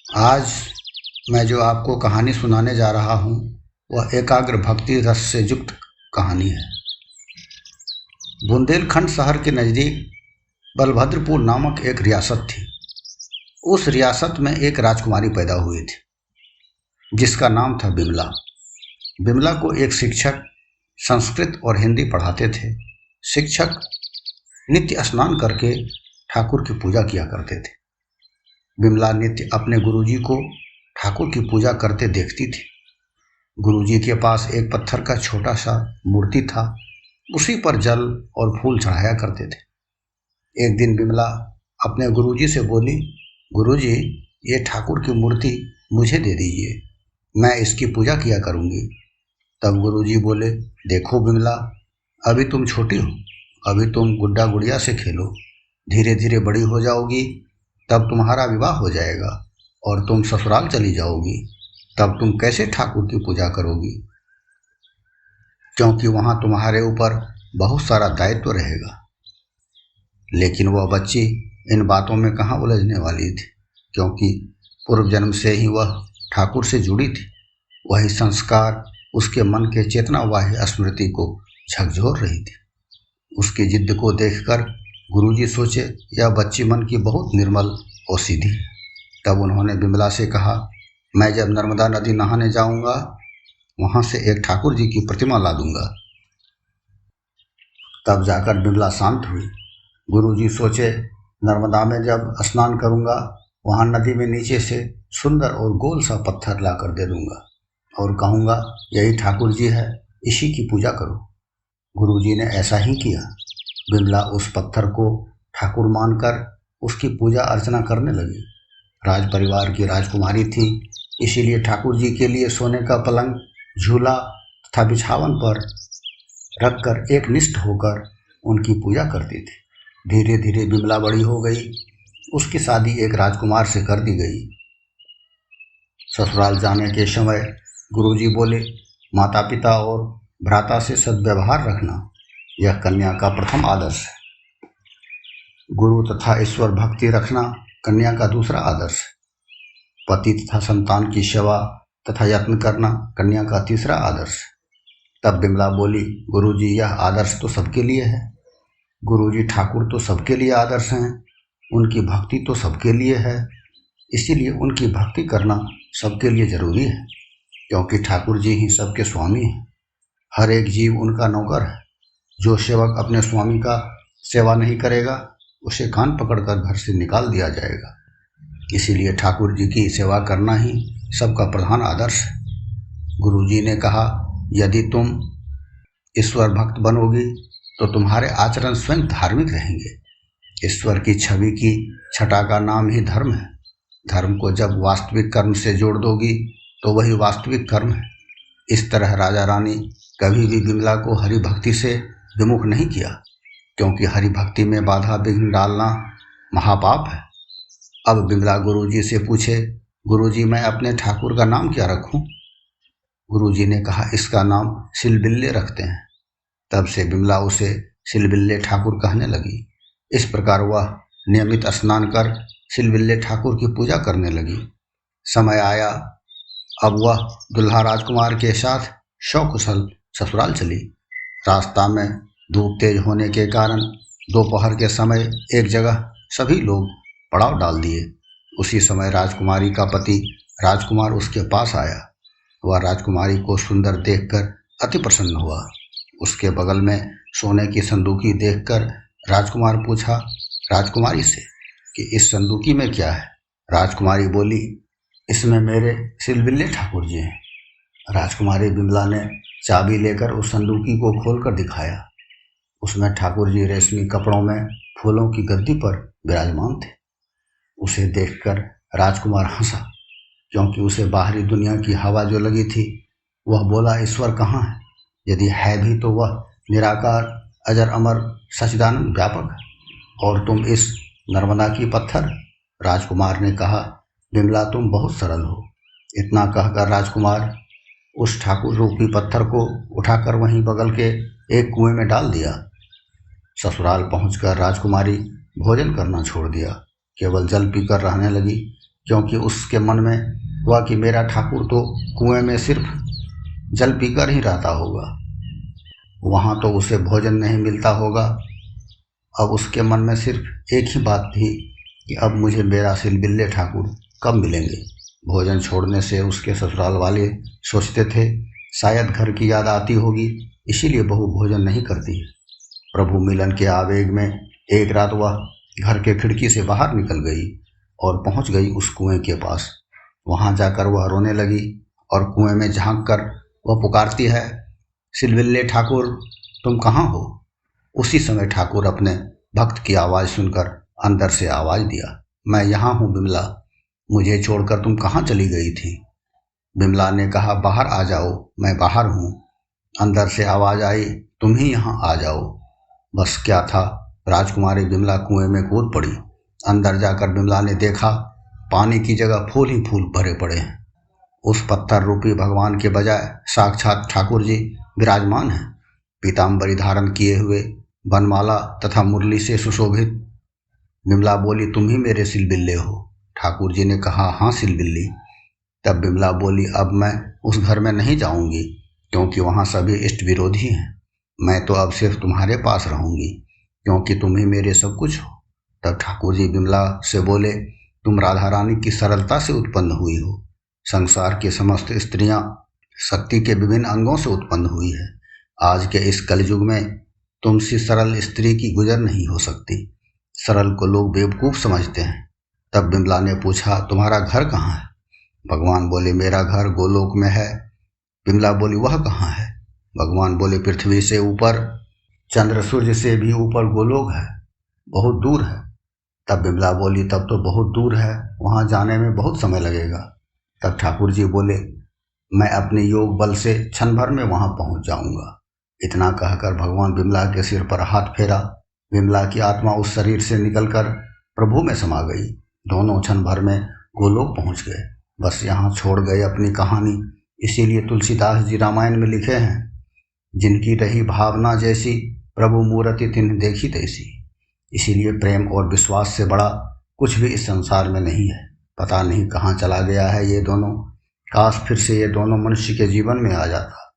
आज मैं जो आपको कहानी सुनाने जा रहा हूँ वह एकाग्र भक्ति रस से युक्त कहानी है। बुंदेलखंड शहर के नज़दीक बलभद्रपुर नामक एक रियासत थी। उस रियासत में एक राजकुमारी पैदा हुई थी जिसका नाम था बिमला। बिमला को एक शिक्षक संस्कृत और हिंदी पढ़ाते थे। शिक्षक नित्य स्नान करके ठाकुर की पूजा किया करते थे। बिमला नित्य अपने गुरुजी को ठाकुर की पूजा करते देखती थी। गुरुजी के पास एक पत्थर का छोटा सा मूर्ति था, उसी पर जल और फूल चढ़ाया करते थे। एक दिन बिमला अपने गुरुजी से बोली, गुरुजी, ये ठाकुर की मूर्ति मुझे दे दीजिए, मैं इसकी पूजा किया करूँगी। तब गुरुजी बोले, देखो बिमला, अभी तुम छोटी हो, अभी तुम गुड्डा गुड़िया से खेलो, धीरे धीरे बड़ी हो जाओगी तब तुम्हारा विवाह हो जाएगा और तुम ससुराल चली जाओगी, तब तुम कैसे ठाकुर की पूजा करोगी, क्योंकि वहाँ तुम्हारे ऊपर बहुत सारा दायित्व रहेगा। लेकिन वह बच्ची इन बातों में कहाँ उलझने वाली थी, क्योंकि पूर्व जन्म से ही वह ठाकुर से जुड़ी थी। वही संस्कार उसके मन के चेतनावाही स्मृति को झकझोर रही थी। उसकी जिद्द को देखकर गुरुजी सोचे, यह बच्ची मन की बहुत निर्मल और सीधी है। तब उन्होंने बिमला से कहा, मैं जब नर्मदा नदी नहाने जाऊंगा वहां से एक ठाकुर जी की प्रतिमा ला दूंगा। तब जाकर बिमला शांत हुई। गुरुजी सोचे, नर्मदा में जब स्नान करूंगा वहां नदी में नीचे से सुंदर और गोल सा पत्थर ला कर दे दूंगा और कहूंगा, यही ठाकुर जी है, इसी की पूजा करो। गुरुजी ने ऐसा ही किया। बिमला उस पत्थर को ठाकुर मानकर उसकी पूजा अर्चना करने लगी। राज परिवार की राजकुमारी थी, इसीलिए ठाकुर जी के लिए सोने का पलंग, झूला तथा बिछावन पर रखकर एक निष्ठ होकर उनकी पूजा करती थी। धीरे धीरे बिमला बड़ी हो गई। उसकी शादी एक राजकुमार से कर दी गई। ससुराल जाने के समय गुरुजी बोले, माता पिता और भ्राता से सद्व्यवहार रखना, यह कन्या का प्रथम आदर्श है। गुरु तथा ईश्वर भक्ति रखना कन्या का दूसरा आदर्श है। पति तथा संतान की सेवा तथा यत्न करना कन्या का तीसरा आदर्श है। तब बिमला बोली, गुरुजी, यह आदर्श तो सबके लिए है। गुरुजी ठाकुर तो सबके लिए आदर्श हैं, उनकी भक्ति तो सबके लिए है, इसीलिए उनकी भक्ति करना सबके लिए जरूरी है, क्योंकि ठाकुर जी ही सबके स्वामी हैं। हर एक जीव उनका नौकर है। जो सेवक अपने स्वामी का सेवा नहीं करेगा उसे कान पकड़कर घर से निकाल दिया जाएगा। इसीलिए ठाकुर जी की सेवा करना ही सबका प्रधान आदर्श है। गुरुजी ने कहा, यदि तुम ईश्वर भक्त बनोगी तो तुम्हारे आचरण स्वयं धार्मिक रहेंगे। ईश्वर की छवि की छटा का नाम ही धर्म है। धर्म को जब वास्तविक कर्म से जोड़ दोगी तो वही वास्तविक कर्म है। इस तरह राजा रानी कभी भी बिमला को हरि भक्ति से विमुख नहीं किया, क्योंकि हरि भक्ति में बाधा विघ्न डालना महापाप है। अब बिमला गुरुजी से पूछे, गुरुजी, मैं अपने ठाकुर का नाम क्या रखूं? गुरुजी ने कहा, इसका नाम सिलबिल्ले रखते हैं। तब से बिमला उसे सिलबिल्ले ठाकुर कहने लगी। इस प्रकार वह नियमित स्नान कर सिलबिल्ले ठाकुर की पूजा करने लगी। समय आया, अब वह दुल्हा राजकुमार के साथ सकुशल ससुराल चली। रास्ता में धूप तेज होने के कारण दोपहर के समय एक जगह सभी लोग पड़ाव डाल दिए। उसी समय राजकुमारी का पति राजकुमार उसके पास आया। वह राजकुमारी को सुंदर देखकर अति प्रसन्न हुआ। उसके बगल में सोने की संदूकी देखकर राजकुमार पूछा राजकुमारी से कि इस संदूकी में क्या है? राजकुमारी बोली, इसमें मेरे सिलबिल्ले ठाकुर जी हैं। राजकुमारी बिमला ने चाबी लेकर उस संदूकी को खोलकर दिखाया। उसमें ठाकुर जी रेशमी कपड़ों में फूलों की गद्दी पर विराजमान थे। उसे देखकर राजकुमार हंसा, क्योंकि उसे बाहरी दुनिया की हवा जो लगी थी। वह बोला, ईश्वर कहाँ है? यदि है भी तो वह निराकार, अजर अमर, सच्चिदानंद व्यापक है, और तुम इस नर्मदा की पत्थर। राजकुमार ने कहा, बिमला, तुम बहुत सरल हो। इतना कहकर राजकुमार उस ठाकुर रूपी पत्थर को उठाकर वहीं बगल के एक कुएं में डाल दिया। ससुराल पहुंचकर राजकुमारी भोजन करना छोड़ दिया, केवल जल पीकर रहने लगी, क्योंकि उसके मन में हुआ कि मेरा ठाकुर तो कुएं में सिर्फ जल पीकर ही रहता होगा, वहाँ तो उसे भोजन नहीं मिलता होगा। अब उसके मन में सिर्फ एक ही बात थी कि अब मुझे मेरा सिलबिल्ले ठाकुर कब मिलेंगे। भोजन छोड़ने से उसके ससुराल वाले सोचते थे शायद घर की याद आती होगी, इसीलिए बहू भोजन नहीं करती है। प्रभु मिलन के आवेग में एक रात वह घर के खिड़की से बाहर निकल गई और पहुंच गई उस कुएं के पास। वहां जाकर वह रोने लगी और कुएं में झांक कर वह पुकारती है, सिलबिल्ले ठाकुर तुम कहाँ हो। उसी समय ठाकुर अपने भक्त की आवाज़ सुनकर अंदर से आवाज़ दिया, मैं यहाँ हूँ बिमला, मुझे छोड़कर तुम कहाँ चली गई थी। बिमला ने कहा, बाहर आ जाओ, मैं बाहर हूँ। अंदर से आवाज़ आई, तुम ही यहाँ आ जाओ। बस क्या था, राजकुमारी बिमला कुएं में कूद पड़ी। अंदर जाकर बिमला ने देखा पानी की जगह फूल ही फूल भरे पड़े हैं। उस पत्थर रूपी भगवान के बजाय साक्षात ठाकुर जी विराजमान हैं, पीताम्बरी धारण किए हुए, बनमाला तथा मुरली से सुशोभित। बिमला बोली, तुम ही मेरे सिलबिल्ले हो। ठाकुर जी ने कहा, हाँ सिलबिल्ली। तब बिमला बोली, अब मैं उस घर में नहीं जाऊंगी क्योंकि वहाँ सभी इष्ट विरोधी हैं। मैं तो अब सिर्फ तुम्हारे पास रहूंगी क्योंकि तुम ही मेरे सब कुछ हो। तब ठाकुर जी बिमला से बोले, तुम राधा रानी की सरलता से उत्पन्न हुई हो। संसार की समस्त स्त्रियां शक्ति के विभिन्न अंगों से उत्पन्न हुई है। आज के इस कलयुग में तुमसे सरल स्त्री की गुजर नहीं हो सकती। सरल को लोग बेवकूफ़ समझते हैं। तब बिमला ने पूछा, तुम्हारा घर कहाँ है। भगवान बोले, मेरा घर गोलोक में है। बिमला बोली, वह कहाँ है। भगवान बोले, पृथ्वी से ऊपर, चंद्र सूर्य से भी ऊपर गोलोक है, बहुत दूर है। तब बिमला बोली, तब तो बहुत दूर है, वहाँ जाने में बहुत समय लगेगा। तब ठाकुर जी बोले, मैं अपने योग बल से क्षण भर में वहाँ पहुँच जाऊँगा। इतना कहकर भगवान बिमला के सिर पर हाथ फेरा। बिमला की आत्मा उस शरीर से निकलकर प्रभु में समा गई। दोनों क्षण भर में गोलोक पहुँच गए। बस यहाँ छोड़ गए अपनी कहानी। इसीलिए तुलसीदास जी रामायण में लिखे हैं, जिनकी रही भावना जैसी, प्रभु मूर्ति तिन्ह देखी तैसी। इसीलिए प्रेम और विश्वास से बड़ा कुछ भी इस संसार में नहीं है। पता नहीं कहाँ चला गया है ये दोनों। काश फिर से ये दोनों मनुष्य के जीवन में आ जाता।